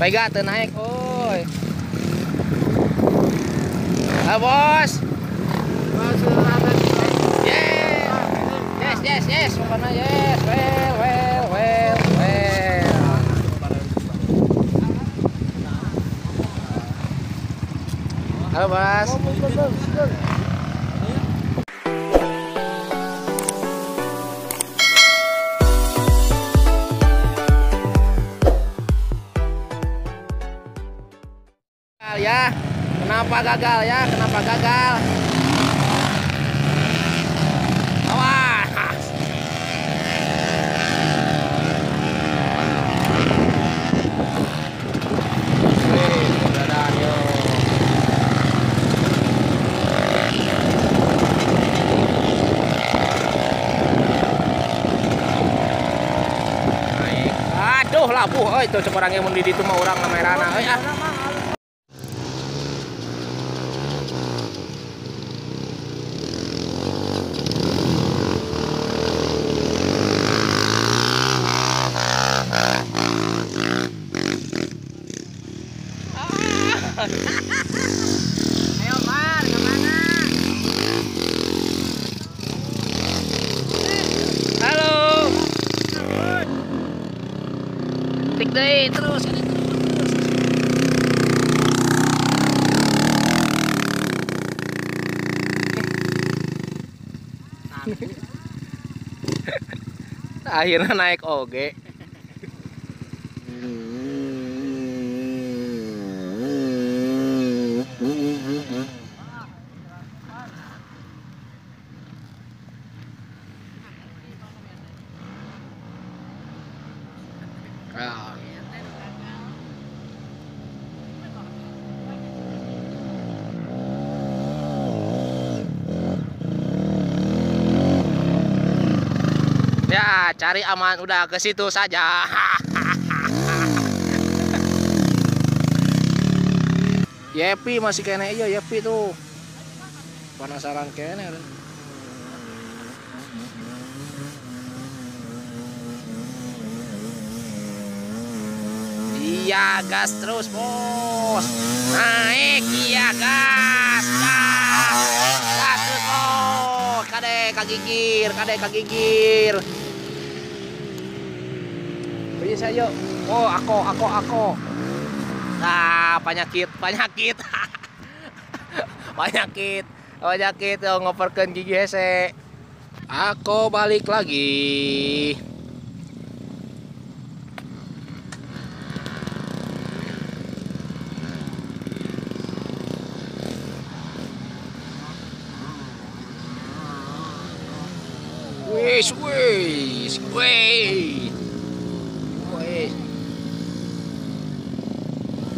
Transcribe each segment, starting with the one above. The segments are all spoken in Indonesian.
Pega teu naik, oi. Ah, bos. Yes. Pokoknya yes. Well. Halo, Bos. Ya, kenapa gagal ya? Kenapa gagal? Awas. Aduh, labuh, oi tuh seorang yang mendidih itu mah orang kamerana, oi ah. Ayo Mar, kemana? Halo. Tik deh terus. Akhirnya naik oge. Ya, cari aman udah ke situ saja. Yepi masih kene iya Yepi tuh. Penasaran kene. Iya, gas terus, Bos. Naik, iya gas. Gas terus, Bos. Kade kagigir. Bisa yuk. Oh, aku. Nah, penyakit. Penyakit ngoperkeun gigi hese. Aku balik lagi. Wis.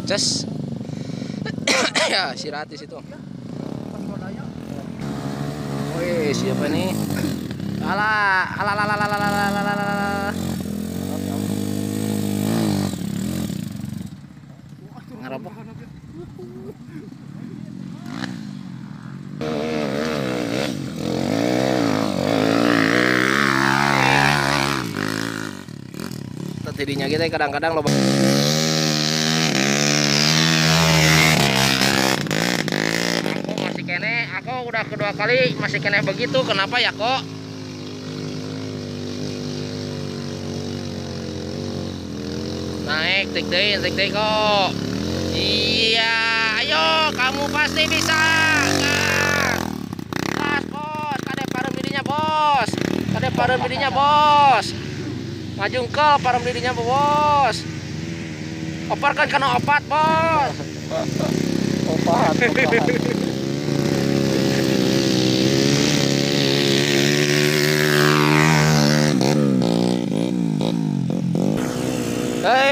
Just ya si Ratis itu. Wih, siapa nih? Alah. Ngarep. Tadinya kita kadang-kadang loba. Aku udah kedua kali masih kena begitu, kenapa ya kok? Naik, tik deh kok. Iya, ayo kamu pasti bisa. Gas bos, kade parem dirinya bos. Ngajungkel parem dirinya bos. Operkan kena opat bos. Opat.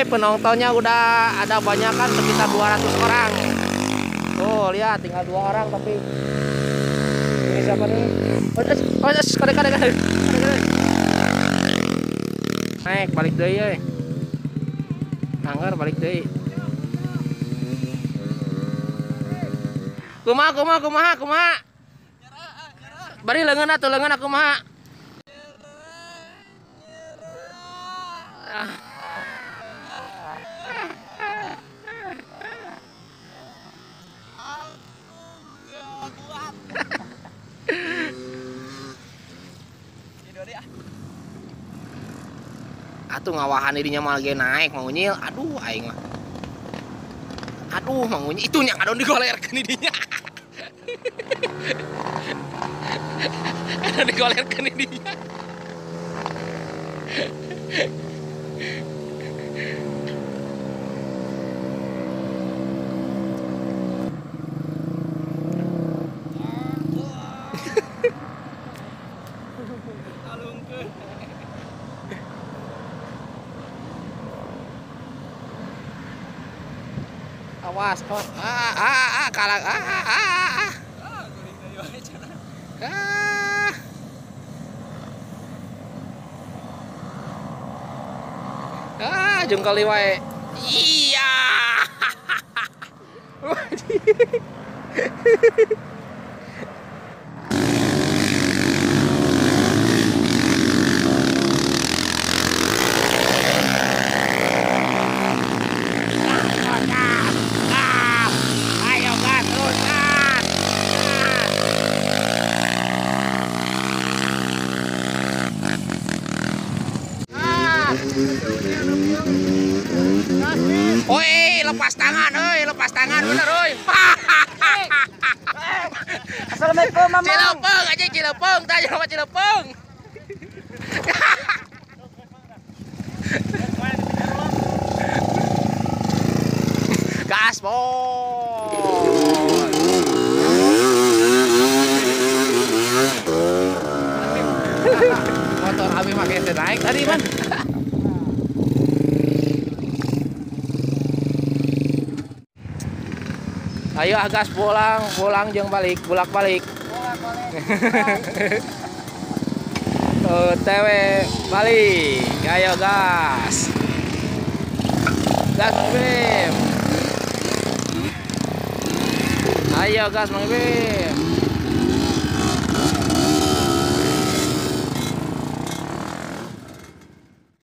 Penontonnya udah ada banyak kan, sekitar 200 orang. Tuh lihat tinggal 2 orang tapi ini siapa nih? Kade. Naik balik deui euy. Anggar balik deui. Kumaha. Bari leungeun atuh leungeun aku kumaha. Atuh ngawahan dirinya malah lagi naik Mang Unyil. Aduh aing mah. Aduh Mang Unyil itu nya kadon digolerkeun didinya. Kadon digolerkeun didinya. Awas, awas. Kalah. Jeung kali wae. Iya. Ayo gas terus gas. Oi, lepas tangan, bener, oi. Assalamualaikum, Mama. Cilepeng aja Cilepeng, tanya sama Cilepeng. Gas, boy. Motor Abi makin naik tadi, Man. Ayo gas pulang jeung balik, bolak-balik. OTW balik. Ayo gas. Gas Mang Bim. Ayo gas Mang Bim.